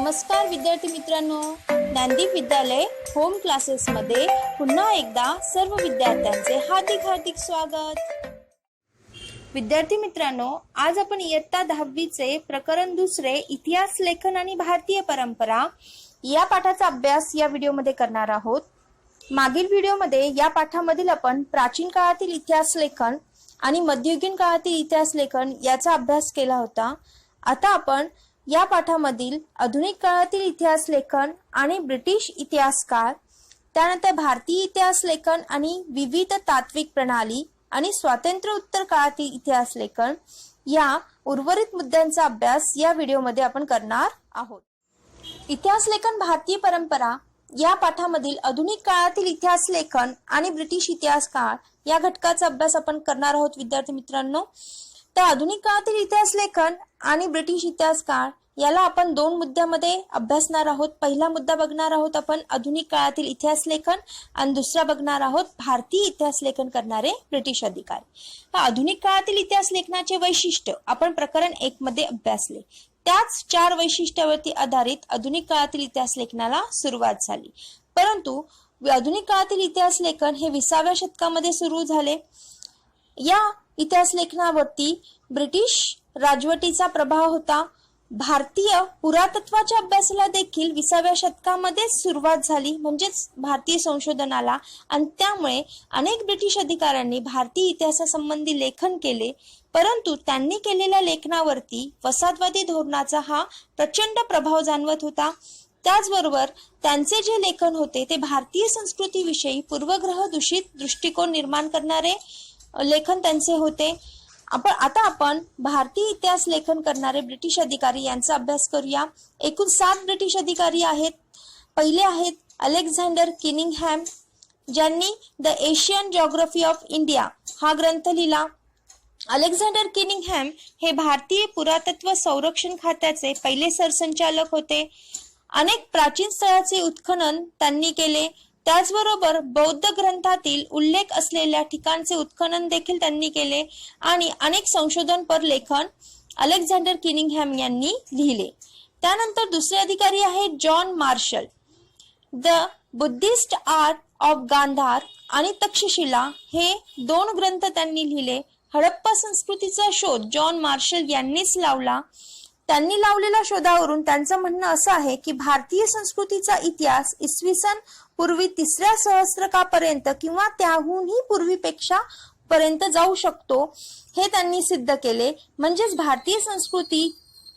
नमस्कार विद्यार्थी मित्रांनो, ज्ञानदीप विद्यालय होम क्लासेसमध्ये पुन्हा एकदा सर्व विद्यार्थ्यांचे हार्दिक स्वागत। विद्यार्थी मित्रांनो, आज आपण इयत्ता 10वीचे प्रकरण दुसरे इतिहास लेखन आणि भारतीय परंपरा या पाठाचा अभ्यास या व्हिडिओमध्ये करणार आहोत। मागील व्हिडिओमध्ये या पाठामधील आपण प्राचीन काळातील इतिहास लेखन आणि मध्ययुगीन काळातील इतिहास लेखन याचा अभ्यास केला होता। आता आपण या पाठामधील आधुनिक काळातील इतिहास लेखन आणि ब्रिटिश इतिहासकार, त्यानंतर भारतीय इतिहास लेखन आणि विविध तात्विक प्रणाली आणि स्वातंत्र्योत्तर काळातील इतिहास लेखन या उर्वरित मुद्द्यांचा अभ्यास या व्हिडिओमध्ये आपण करणार आहोत। इतिहास लेखन भारतीय परंपरा या पाठामधील आधुनिक काळातील इतिहास लेखन आणि ब्रिटिश इतिहासकार या घटकाचा अभ्यास आपण करणार आहोत। विद्यार्थी मित्रांनो, तर आधुनिक काळातील इतिहास लेखन आणि ब्रिटिश इतिहासकार याला आपण दोन मुद्द्यामध्ये अभ्यासणार आहोत। पहिला मुद्दा बघणार आहोत आपण आधुनिक काळातील इतिहास लेखन आणि दुसरा बघणार आहोत भारतीय इतिहास लेखन करणारे ब्रिटिश अधिकारी। तर आधुनिक काळातील इतिहास लेखनाचे वैशिष्ट्य आपण प्रकरण 1 मध्ये अभ्यासले। त्याच 4 वैशिष्ट्यावरती आधारित आधुनिक काळातील इतिहास लेखनाला सुरुवात झाली। परंतु आधुनिक काळातील इतिहास लेखन हे 20व्या शतकामध्ये सुरू झाले। या इतिहास लेखनावरती ब्रिटिश राजवटीचा प्रभाव होता। भारतीय पुरातत्वाच्या अभ्यासाला देखील 20व्या शतकामध्ये सुरुवात झाली, म्हणजेच भारतीय संशोधनाला, आणि त्यामुळे अनेक ब्रिटिश अधिकाऱ्यांनी भारतीय इतिहासासंबंधी लेखन केले। परंतु त्यांनी केलेल्या लेखनावरती वसाहतवादी धोरणाचा हा प्रचंड प्रभाव जाणवत होता। त्याचबरोबर त्यांचे जे लेखन होते ते भारतीय संस्कृतीविषयी पूर्वग्रह दूषित दृष्टिकोन निर्माण करणारे लेखन त्यांचे होते। आपण भारतीय इतिहास लेखन करणारे ब्रिटिश अधिकारी यांचा अभ्यास करूया। एकूण 7 ब्रिटिश अधिकारी आहेत। पहिले आहेत अलेक्झांडर किनिंगहॅम, ज्यांनी the Asian geography of India हा ग्रंथ लिहिला। अलेक्झांडर किनिंगहॅम हे भारतीय पुरातत्व संरक्षण खात्याचे पहिले सरसंचालक होते। अनेक प्राचीन स्थळांचे उत्खनन त्यांनी केले। त्याचबरोबर बौद्ध ग्रंथातील उल्लेख असलेल्या ठिकाणचे उत्खनन देखील त्यांनी केले आणि अनेक संशोधनपर लेखन अलेक्झांडर किनिंगहॅम यांनी लिहिले। त्यानंतर दुसरे अधिकारी आहेत John Marshall, the Buddhist art of Gandhara आणि तक्षशिला हे 2 ग्रंथ त्यांनी लिहिले। हडप्पा संस्कृतीचा शोध जॉन मार्शल यांनीच लावला। त्यांनी लावलेल्या शोधावरून त्यांचं म्हणणं असं आहे की भारतीय संस्कृतीचा इतिहास इसवी सन पूर्वी 3ऱ्या सहस्त्रकापर्यंत किंवा त्याहूनही पूर्वीपेक्षा पर्यंत जाऊ शकतो, हे त्यांनी सिद्ध केले। म्हणजेच भारतीय संस्कृती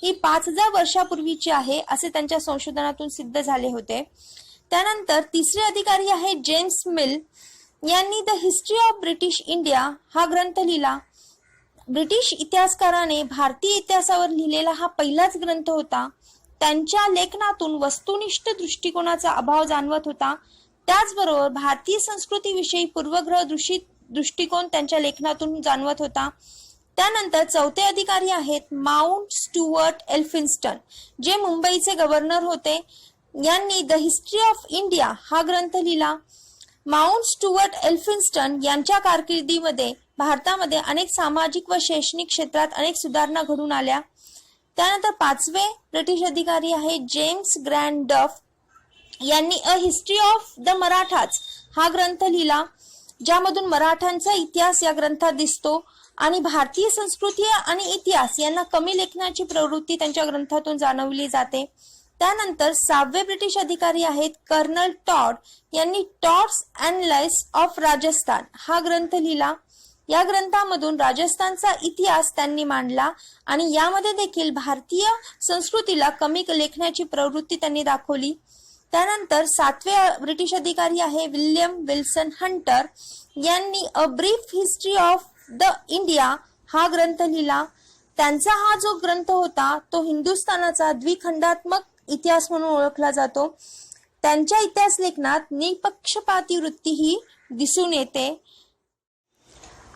ही 5000 वर्षापूर्वीची आहे असे त्यांच्या संशोधनातून सिद्ध झाले होते। त्यानंतर तिसरे अधिकारी आहेत जेम्स मिल, यांनी the history of British India हा ग्रंथ लिहिला। ब्रिटिश इतिहासकाराने भारतीय इतिहासावर लिहिलेला हा पहिलाच ग्रंथ होता। त्यांच्या लेखनातून वस्तुनिष्ठ दृष्टिकोनाचा अभाव जाणवत होता। त्याचबरोबर भारतीय संस्कृतीविषयी पूर्वग्रह दूषित दृष्टिकोन त्यांच्या लेखनातून जाणवत होता। त्यानंतर चौथे अधिकारी आहेत माउंट स्टुअर्ट एल्फिन्स्टन, जे मुंबईचे गव्हर्नर होते। यांनी द हिस्ट्री ऑफ इंडिया हा ग्रंथ लिहिला। माउंट स्टुअर्ट एल्फिन्स्टन यांच्या कारकिर्दीमध्ये भारतामध्ये अनेक सामाजिक व शैक्षणिक क्षेत्रात अनेक सुधारणा घडून आल्या। त्यानंतर 5वे ब्रिटिश अधिकारी आहेत जेम्स ग्रँड डफ, यांनी a history of the Marathas हा ग्रंथ लिहिला, ज्यामधून मराठ्यांचा इतिहास या ग्रंथात दिसतो आणि भारतीय संस्कृती आणि इतिहास यांना कमी लेखनाची प्रवृत्ती त्यांच्या ग्रंथातून जाणवली जाते। त्यानंतर 6वे ब्रिटिश अधिकारी आहेत कर्नल टॉड, यांनी टॉड्स अॅनलाइज ऑफ राजस्थान हा ग्रंथ लिहिला। या ग्रंथामधून राजस्थानचा इतिहास त्यांनी मांडला आणि यामध्ये देखील भारतीय संस्कृतीला कमी लेखनाची प्रवृत्ती त्यांनी दाखवली। त्यानंतर 7वे ब्रिटिश अधिकारी आहे विल्यम विल्सन हंटर, यांनी a brief history of the India हा ग्रंथ लिहिला। त्यांचा हा जो ग्रंथ होता तो हिंदुस्थानाचा द्विखंडात्मक इतिहास म्हणून ओळखला जातो। त्यांच्या इतिहास लेखनात निपक्षपाती वृत्ती ही दिसून येते।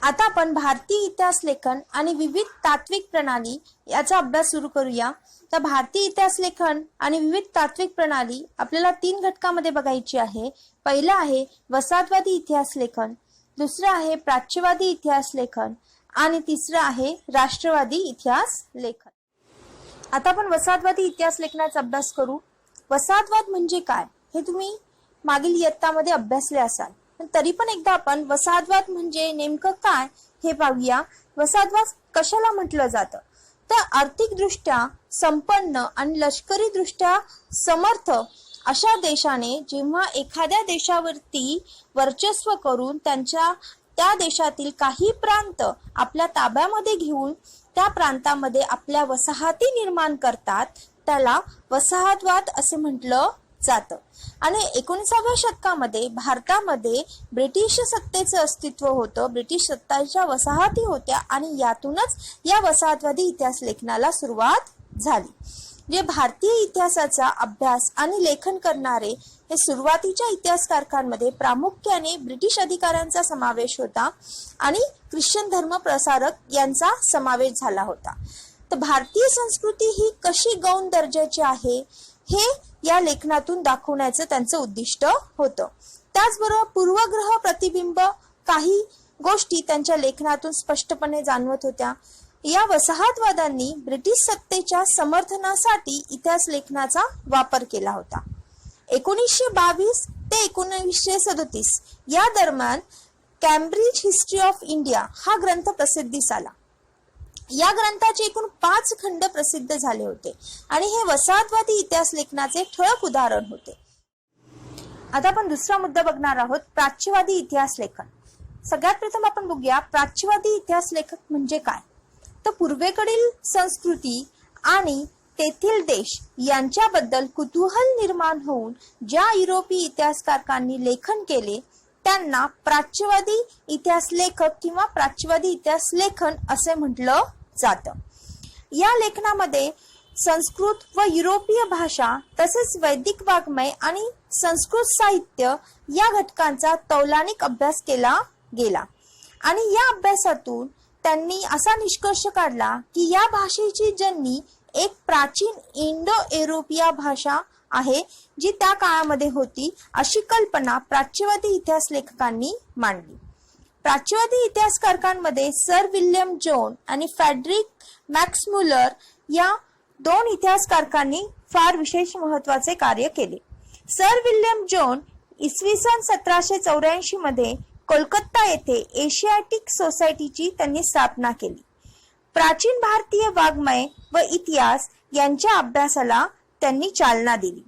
आता आपण भारतीय इतिहास लेखन आणि विविध तात्विक प्रणाली याचा अभ्यास सुरू करूया। तर भारतीय इतिहास लेखन आणि विविध तात्विक प्रणाली आपल्याला 3 घटकामध्ये बघायची आहे। पहिला आहे वसाहतवादी इतिहास लेखन, दुसरा आहे प्राच्यवादी इतिहास लेखन आणि तिसरा आहे राष्ट्रवादी इतिहास लेखन। आता आपण वसाहतवादी इतिहास लेखनाचा अभ्यास करू. वसाहतवाद म्हणजे काय हे तुम्ही मागील इयत्तामध्ये अभ्यासले असाल, पण तरी पण एकदा आपण वसाहतवाद म्हणजे नेमकं काय हे पाहूया. वसाहतवाद कशाला म्हटलं जातं, तर आर्थिकदृष्ट्या संपन्न आणि लष्करी दृष्ट्या समर्थ अशा देशाने जेव्हा एखाद्या देशावरती वर्चस्व करून त्या देशातील काही प्रांत आपल्या ताब्यामध्ये घेऊन त्या प्रांतामध्ये आपल्या वसाहती निर्माण करतात, त्याला वसाहतवाद असे म्हटलं जातं. आणि 19व्या शतकामध्ये भारतामध्ये ब्रिटिश सत्तेचं अस्तित्व होतं. ब्रिटिश सत्ताच्या वसाहती होत्या आणि यातूनच या वसाहतवादी इतिहास लेखनाला सुरुवात झाली. जे भारतीय इतिहासाचा अभ्यास आणि लेखन करणारे हे सुरुवातीच्या इतिहासकारांमध्ये प्रामुख्याने ब्रिटिश अधिकाऱ्यांचा समावेश होता आणि ख्रिश्चन धर्म प्रसारक यांचा समावेश झाला होता. तर भारतीय संस्कृती ही कशी गौण दर्जाची आहे हे या लेखनातून दाखवण्याचं त्यांचं उद्दिष्ट होतं. त्याचबरोबर पूर्वग्रह प्रतिबिंब काही गोष्टी त्यांच्या लेखनातून स्पष्टपणे जाणवत होत्या. या वसाहतवाद्यांनी ब्रिटिश सत्तेच्या समर्थनासाठी इतिहास लेखनाचा वापर केला होता. 1922 ते 1937 या दरम्यान कॅम्ब्रिज हिस्ट्री ऑफ इंडिया हा ग्रंथ प्रसिद्धीस आला. या ग्रंथाचे एकूण 5 खंड प्रसिद्ध झाले होते आणि हे वसाहतवादी इतिहास लेखनाचे ठळक उदाहरण होते. आता आपण दुसरा मुद्दा बघणार आहोत, प्राच्यवादी इतिहास लेखन. सगळ्यात प्रथम आपण बघूया प्राच्यवादी इतिहास लेखक म्हणजे काय. तर पूर्वेकडील संस्कृती आणि तेथील देश यांच्याबद्दल कुतूहल निर्माण होऊन ज्या युरोपीय इतिहासकारांनी लेखन केले त्यांना प्राच्यवादी इतिहास लेखक किंवा प्राच्यवादी इतिहास लेखन असे म्हटलं जातं. या लेखनामध्ये संस्कृत व युरोपीय भाषा तसेच वैदिक वाङ्मय आणि संस्कृत साहित्य या घटकांचा तौलानिक अभ्यास केला गेला आणि या अभ्यासातून त्यांनी असा निष्कर्ष काढला की या भाषेची जननी एक प्राचीन इंडो युरोपीय भाषा आहे जी त्या काळामध्ये होती, अशी कल्पना प्राच्यवादी इतिहास लेखकांनी मांडली. प्राच्यवादी इतिहासकारांमध्ये सर विल्यम जोन आणि फ्रेडरिक मॅक्समुलर या 2 इतिहासकारांनी फार विशेष महत्वाचे कार्य केले. सर विल्यम जोन इसवी सन 1784 मध्ये कोलकाता येथे एशियाटिक सोसायटीची त्यांनी स्थापना केली. प्राचीन भारतीय वाङ्मय व इतिहास यांच्या अभ्यासाला त्यांनी चालना दिली.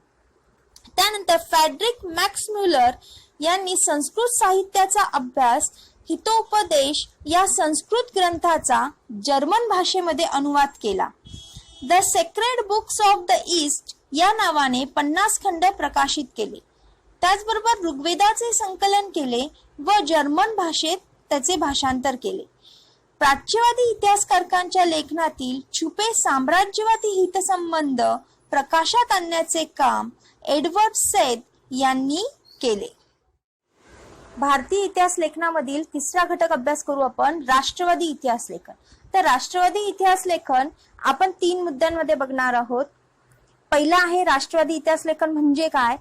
त्यानंतर फ्रेडरिक मॅक्समुलर यांनी संस्कृत साहित्याचा अभ्यास हितोपदेश या संस्कृत ग्रंथाचा जर्मन भाषेमध्ये अनुवाद केला. The sacred books of the east या नावाने 50 खंड प्रकाशित केले. त्याचबरोबर ऋग्वेदाचे संकलन केले व जर्मन भाषेत त्याचे भाषांतर केले. प्राच्यवादी इतिहासकारांच्या लेखनातील छुपे साम्राज्यवादी हितसंबंध प्रकाशात आणण्याचे काम एडवर्ड सेद यांनी केले. भारतीय इतिहास लेखनामधील तिसरा घटक अभ्यास करू आपण, राष्ट्रवादी इतिहास लेखन. तर राष्ट्रवादी इतिहास लेखन आपण 3 मुद्द्यांमध्ये बघणार आहोत. पहिला आहे राष्ट्रवादी इतिहास लेखन म्हणजे काय,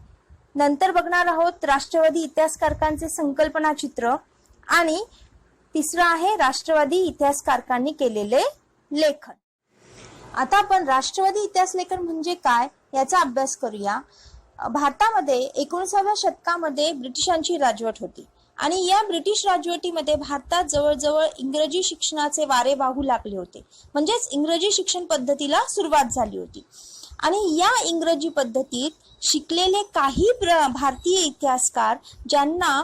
नंतर बघणार आहोत राष्ट्रवादी इतिहासकारांचे संकल्पना चित्र आणि तिसरं आहे राष्ट्रवादी इतिहासकारांनी केलेले लेखन. आता आपण राष्ट्रवादी इतिहास लेखन म्हणजे काय याचा अभ्यास करूया. भारतामध्ये 19व्या शतकामध्ये ब्रिटिशांची राजवट होती आणि या ब्रिटिश राजवटीमध्ये भारतात जवळजवळ इंग्रजी शिक्षणाचे वारे वाहू लागले होते. म्हणजेच इंग्रजी शिक्षण पद्धतीला सुरुवात झाली होती आणि या इंग्रजी पद्धतीत शिकलेले काही भारतीय इतिहासकार ज्यांना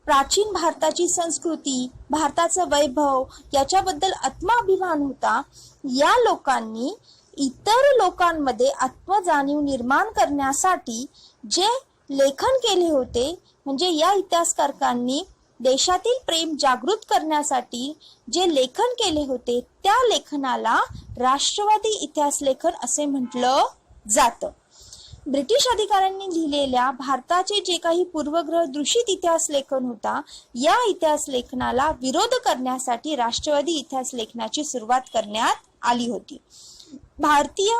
प्राचीन भारताची संस्कृती, भारताचं वैभव याच्याबद्दल आत्माभिमान होता, या लोकांनी इतर लोकांमध्ये आत्मजाणीव निर्माण करण्यासाठी जे लेखन केले होते, म्हणजे या इतिहासकारांनी देशातील प्रेम जागृत करण्यासाठी जे लेखन केले होते त्या लेखनाला राष्ट्रवादी इतिहास लेखन असे म्हटलं जातं. ब्रिटिश अधिकाऱ्यांनी लिहिलेल्या भारताचे जे काही पूर्वग्रह दूषित इतिहास लेखन होता, या इतिहास लेखनाला विरोध करण्यासाठी राष्ट्रवादी इतिहास लेखनाची सुरुवात करण्यात आली होती. भारतीय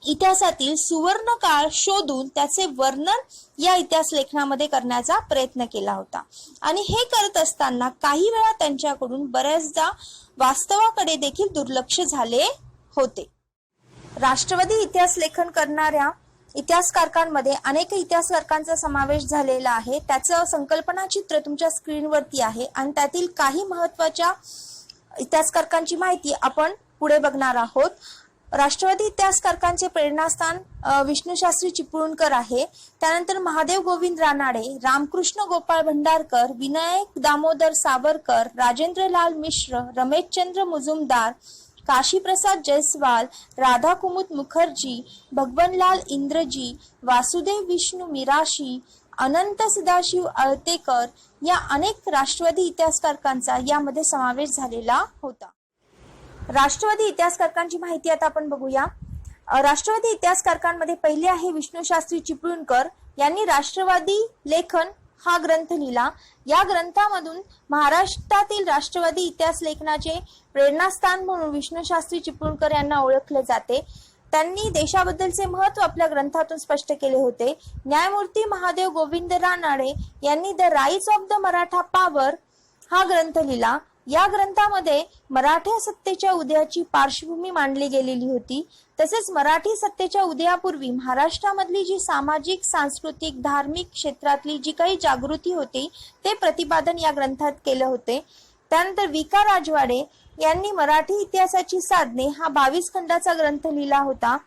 इतिहासातील सुवर्ण काळ शोधून त्याचे वर्णन या इतिहास लेखनामध्ये करण्याचा प्रयत्न केला होता आणि हे करत असताना काही वेळा त्यांच्याकडून बऱ्याचदा वास्तवाकडे देखील दुर्लक्ष झाले होते. राष्ट्रवादी इतिहास लेखन करणाऱ्या इतिहासकारांमध्ये अनेक इतिहासकारांचा समावेश झालेला आहे. त्याचं संकल्पना चित्र तुमच्या स्क्रीनवरती आहे आणि त्यातील काही महत्त्वाच्या इतिहासकारांची माहिती आपण पुढे बघणार आहोत. राष्ट्रवादी इतिहासकारांचे प्रेरणास्थान विष्णुशास्त्री चिपळूणकर आहे. त्यानंतर महादेव गोविंद रानाडे, रामकृष्ण गोपाळ भंडारकर, विनायक दामोदर सावरकर, राजेंद्रलाल मिश्र, रमेशचंद्र मुजुमदार, काशीप्रसाद जयस्वाल, राधा कुमुद मुखर्जी, भगवनलाल इंद्रजी, वासुदेव विष्णू मिराशी, अनंत सदाशिव अळतेकर या अनेक राष्ट्रवादी इतिहासकारांचा यामध्ये समावेश झालेला होता. राष्ट्रवादी इतिहासकारांची माहिती आता आपण बघूया. राष्ट्रवादी इतिहासकारांमध्ये पहिले आहे विष्णुशास्त्री चिपळूणकर. यांनी राष्ट्रवादी लेखन हा ग्रंथ लिहिला. या ग्रंथामधून महाराष्ट्रातील राष्ट्रवादी इतिहास लेखनाचे प्रेरणास्थान म्हणून विष्णुशास्त्री चिपळूणकर यांना ओळखले जाते. त्यांनी देशाबद्दलचे महत्त्व आपल्या ग्रंथातून स्पष्ट केले होते. न्यायमूर्ती महादेव गोविंद रानाडे यांनी the rise of the Maratha power हा ग्रंथ लिहिला. या ग्रंथामध्ये मराठा सत्तेच्या उदयाची पार्श्वभूमी मांडली गेलेली होती. तसेच मराठी सत्तेच्या उदयापूर्वी महाराष्ट्रामधली जी सामाजिक, सांस्कृतिक, धार्मिक क्षेत्रातली जी काही जागृती होती ते प्रतिपादन या ग्रंथात केले होते. त्यानंतर विका राजवाडे यांनी मराठी इतिहासाची साधने हा 22 खंडाचा ग्रंथ लिहिला होता.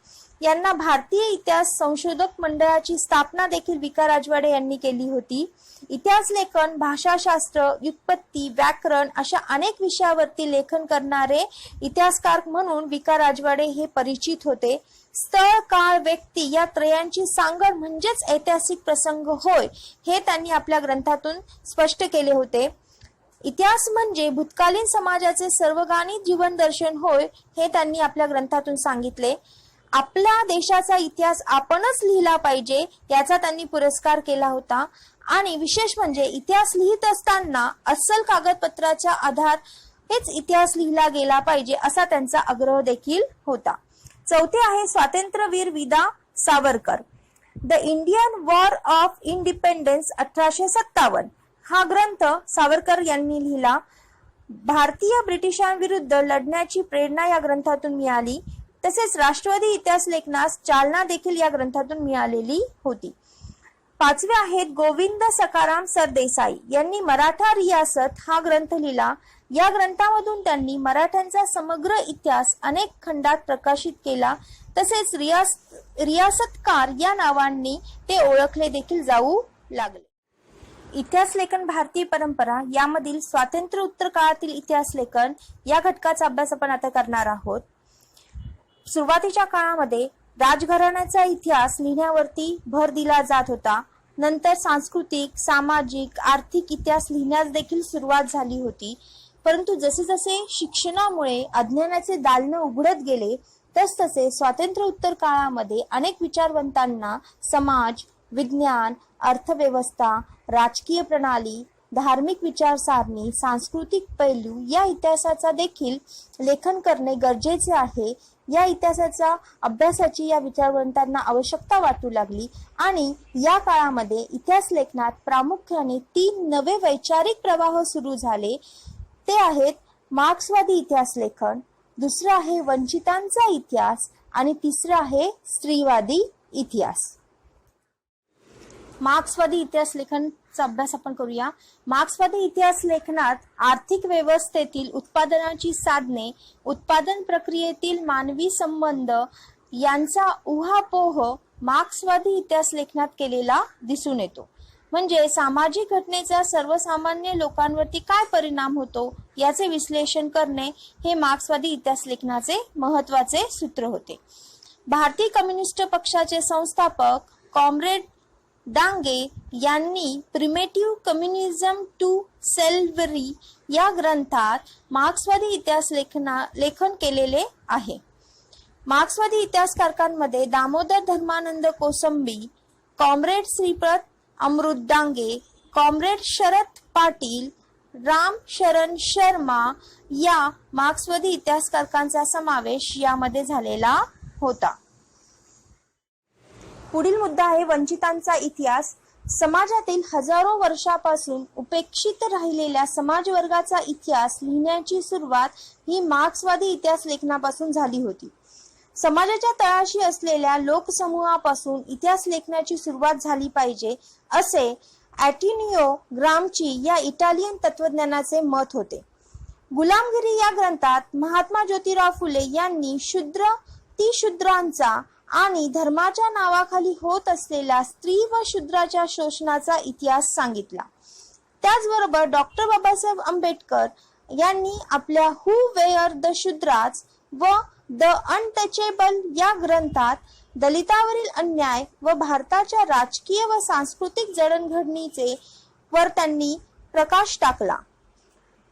यांना भारतीय इतिहास संशोधक मंडळाची स्थापना देखील विका राजवाडे यांनी केली होती. इतिहास लेखन, भाषाशास्त्र, व्युत्पत्ती, व्याकरण अशा अनेक विषयावरती लेखन करणारे इतिहासकार म्हणून विका राजवाडे हे परिचित होते. स्थळ, काळ, व्यक्ती या त्रयांची सांगड म्हणजेच ऐतिहासिक प्रसंग होय हे त्यांनी आपल्या ग्रंथातून स्पष्ट केले होते. इतिहास म्हणजे भूतकालीन समाजाचे सर्वगानी जीवन दर्शन होय हे त्यांनी आपल्या ग्रंथातून सांगितले. आपल्या देशाचा इतिहास आपणच लिहिला पाहिजे याचा त्यांनी पुरस्कार केला होता. आणि विशेष म्हणजे इतिहास लिहित असताना अस्सल कागदपत्राच्या आधार हेच इतिहास लिहिला गेला पाहिजे असा त्यांचा आग्रह देखील होता. चौथे आहे स्वातंत्र्यवीर विदा Savarkar. The Indian war of independence 1857 हा ग्रंथ सावरकर यांनी लिहिला. भारतीय ब्रिटिशांविरुद्ध लढण्याची प्रेरणा या ग्रंथातून मिळाली. तसेच राष्ट्रवादी इतिहास लेखनास चालना देखील या ग्रंथातून मिळालेली होती. पाचवे आहेत गोविंद सखाराम सरदेसाई यांनी मराठा रियासत हा ग्रंथ लिहिला. या ग्रंथामधून त्यांनी मराठ्यांचा समग्र इतिहास अनेक खंडात प्रकाशित केला. तसेच रियासतकार या नावांनी ते ओळखले देखील जाऊ लागले. इतिहास लेखन भारतीय परंपरा यामधील स्वातंत्र्य उत्तर काळातील इतिहास लेखन या घटकाचा अभ्यास आपण आता करणार आहोत. सुरुवातीच्या काळामध्ये राजघराण्याचा इतिहास लिहिण्यावरती भर दिला जात होता. नंतर सांस्कृतिक, सामाजिक, आर्थिक इतिहास लिहिण्यास देखील सुरुवात झाली होती. परंतु जसे जसे शिक्षणामुळे अज्ञानाचे दालनं उघडत गेले तसतसे स्वातंत्र्य उत्तर काळामध्ये अनेक विचारवंतांना समाज, विज्ञान, अर्थव्यवस्था, राजकीय प्रणाली, धार्मिक विचारसारणी, सांस्कृतिक पैलू या इतिहासाचा देखील लेखन करणे गरजेचे आहे. या इतिहासाच्या अभ्यासाची या विचारवंतांना आवश्यकता वाटू लागली आणि या काळामध्ये इतिहास लेखनात प्रामुख्याने 3 नवे वैचारिक प्रवाह सुरू झाले. ते आहेत मार्क्सवादी इतिहास लेखन, दुसरं आहे वंचितांचा इतिहास आणि तिसरं आहे स्त्रीवादी इतिहास. मार्क्सवादी इतिहास लेखनचा अभ्यास आपण करूया. मार्क्सवादी इतिहास लेखनात आर्थिक व्यवस्थेतील उत्पादनाची साधने, उत्पादन प्रक्रियेतील मानवी संबंध यांचा उहापोह मार्क्सवादी इतिहास लेखनात केलेला दिसून येतो. म्हणजे सामाजिक घटनेचा सर्वसामान्य लोकांवरती काय परिणाम होतो याचे विश्लेषण करणे हे मार्क्सवादी इतिहास लेखनाचे महत्त्वाचे सूत्र होते. भारतीय कम्युनिस्ट पक्षाचे संस्थापक कॉम्रेड डांगे यांनी प्रिमेटिव्ह कम्युनिझम टू सेल्वरी या ग्रंथात मार्क्सवादी इतिहास लेखन केलेले आहे. मार्क्सवादी इतिहासकारांमध्ये दामोदर धर्मानंद कोसंबी, कॉम्रेड श्रीपद अमृत डांगे, कॉम्रेड शरद पाटील, राम शरण शर्मा या मार्क्सवादी इतिहासकारांचा समावेश यामध्ये झालेला होता. पुढील मुद्दा आहे वंचितांचा इतिहास. समाजातील हजारो वर्षापासून उपेक्षित राहिलेल्या समाजवर्गाचा इतिहास लिहिण्याची सुरुवात ही मार्क्सवादी इतिहास लेखनापासून झाली होती. समाजाच्या तळाशी असलेल्या लोकसमूहापासून इतिहास लेखनाची सुरुवात झाली पाहिजे असे अँटोनियो ग्रामची या इटालियन तत्वज्ञानाचे मत होते. गुलामगिरी या ग्रंथात महात्मा ज्योतिराव फुले यांनी शूद्रांचा आणि धर्माच्या नावाखाली होत असलेल्या स्त्री व शूद्राच्या शोषणाचा इतिहास सांगितला. त्याचबरोबर डॉक्टर बाबासाहेब आंबेडकर यांनी आपल्या हू वेअर द शूद्राज व द अनटचेबल या ग्रंथात दलितावरील अन्याय व भारताच्या राजकीय व सांस्कृतिक जडणघडणीचे वर त्यांनी प्रकाश टाकला.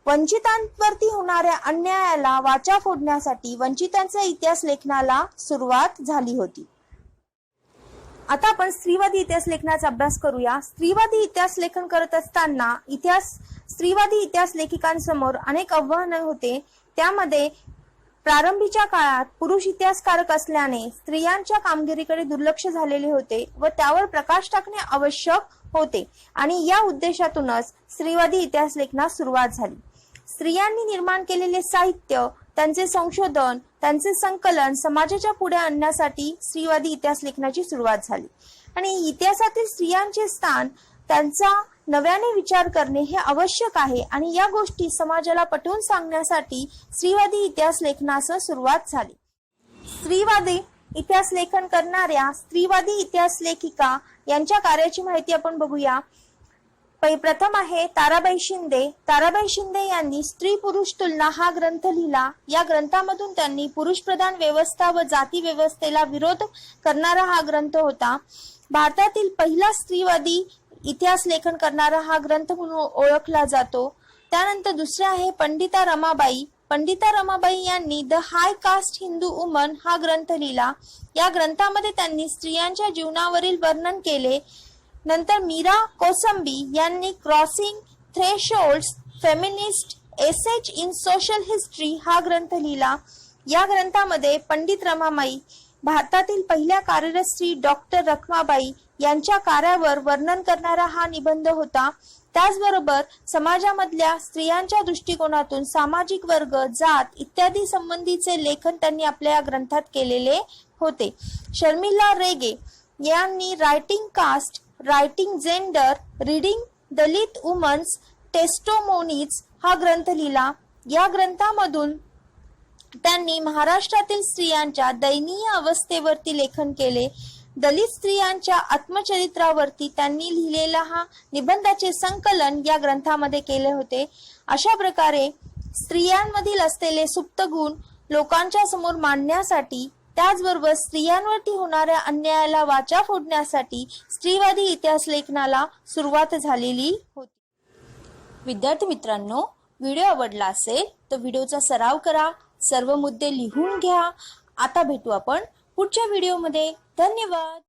वंचितांवरती होणाऱ्या अन्यायाला वाचा फोडण्यासाठी वंचितांचा इतिहास लेखनाला सुरुवात झाली होती. आता आपण स्त्रीवादी इतिहास लेखनाचा अभ्यास करूया. स्त्रीवादी इतिहास लेखन करत असताना स्त्रीवादी इतिहास लेखिकांसमोर अनेक आव्हाने होते. त्यामध्ये प्रारंभीच्या काळात पुरुष इतिहासकारक असल्याने स्त्रियांच्या कामगिरीकडे दुर्लक्ष झालेले होते व त्यावर प्रकाश टाकणे आवश्यक होते आणि या उद्देशातूनच स्त्रीवादी इतिहास लेखनास सुरुवात झाली. स्त्रियांनी निर्माण केलेले साहित्य, त्यांचे संशोधन, त्यांचे संकलन समाजाच्या पुढे आणण्यासाठी स्त्रीवादी इतिहास लेखनाची सुरुवात झाली आणि इतिहासातील स्त्रियांचे स्थान, त्यांचा नव्याने विचार करणे हे आवश्यक आहे आणि या गोष्टी समाजाला पटवून सांगण्यासाठी स्त्रीवादी इतिहास लेखनास सुरुवात झाली. स्त्रीवादी इतिहास लेखन करणाऱ्या स्त्रीवादी इतिहास लेखिका यांच्या कार्याची माहिती आपण बघूया. प्रथम आहे ताराबाई शिंदे. ताराबाई शिंदे यांनी स्त्री पुरुष तुलना हा ग्रंथ लिहिला. या ग्रंथामधून त्यांनी पुरुष प्रधान व्यवस्था व जाती व्यवस्थेला विरोध करणारा हा ग्रंथ होता. भारतातील पहिला स्त्रीवादी इतिहास लेखन करणारा हा ग्रंथ म्हणून ओळखला जातो. त्यानंतर दुसरे आहे पंडिता रमाबाई. पंडिता रमाबाई यांनी the high caste Hindu woman हा ग्रंथ लिहिला. या ग्रंथामध्ये त्यांनी स्त्रियांच्या जीवनावरील वर्णन केले. नंतर मीरा कोसंबी यांनी crossing thresholds feminist ages in social history हा ग्रंथ लिहिला. या ग्रंथामध्ये पंडित रमाबाई, भारतातील पहिल्या कार्यरत स्त्री डॉक्टर रखमाबाई यांच्या कार्यावर वर्णन करणारा हा निबंध होता. त्याचबरोबर समाजामधल्या स्त्रियांच्या दृष्टिकोनातून सामाजिक वर्ग, जात इत्यादी संबंधीचे लेखन त्यांनी आपल्या या ग्रंथात केलेले होते. शर्मिला रेगे यांनी writing caste, writing gender, reading Dalit women's testimonies हा ग्रंथ लिहिला. या ग्रंथामधून त्यांनी महाराष्ट्रातील स्त्रियांच्या दयनीय अवस्थेवरती लेखन केले. दलित स्त्रियांच्या आत्मचरित्रावरती त्यांनी लिहिलेला हा निबंधाचे संकलन या ग्रंथामध्ये केले होते. अशा प्रकारे स्त्रियांमधील असलेले सुप्त गुण लोकांच्या समोर मांडण्यासाठी, त्याचबरोबर स्त्रियांवरती होणाऱ्या अन्यायाला वाचा फोडण्यासाठी स्त्रीवादी इतिहास लेखनाला सुरुवात झालेली होती. विद्यार्थी मित्रांनो, व्हिडिओ आवडला असेल तर व्हिडिओचा सराव करा, सर्व मुद्दे लिहून घ्या. आता भेटू आपण पुढच्या व्हिडिओमध्ये. धन्यवाद.